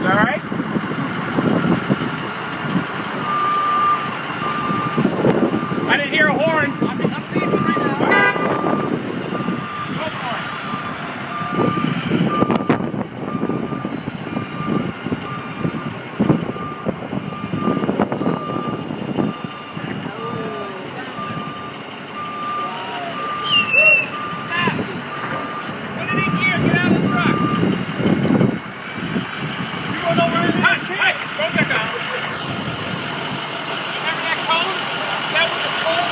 all right? I didn't hear a horn. I'm leaving right now. Go for it. Put it in gear. Get out of the truck. You don't know where it is? Hey, go back down. Remember that cone? That was the cone.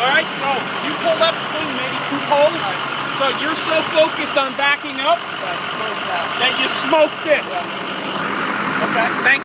All right, so you pulled up between maybe 2 poles. So you're so focused on backing up that you smoked this. Okay. Thank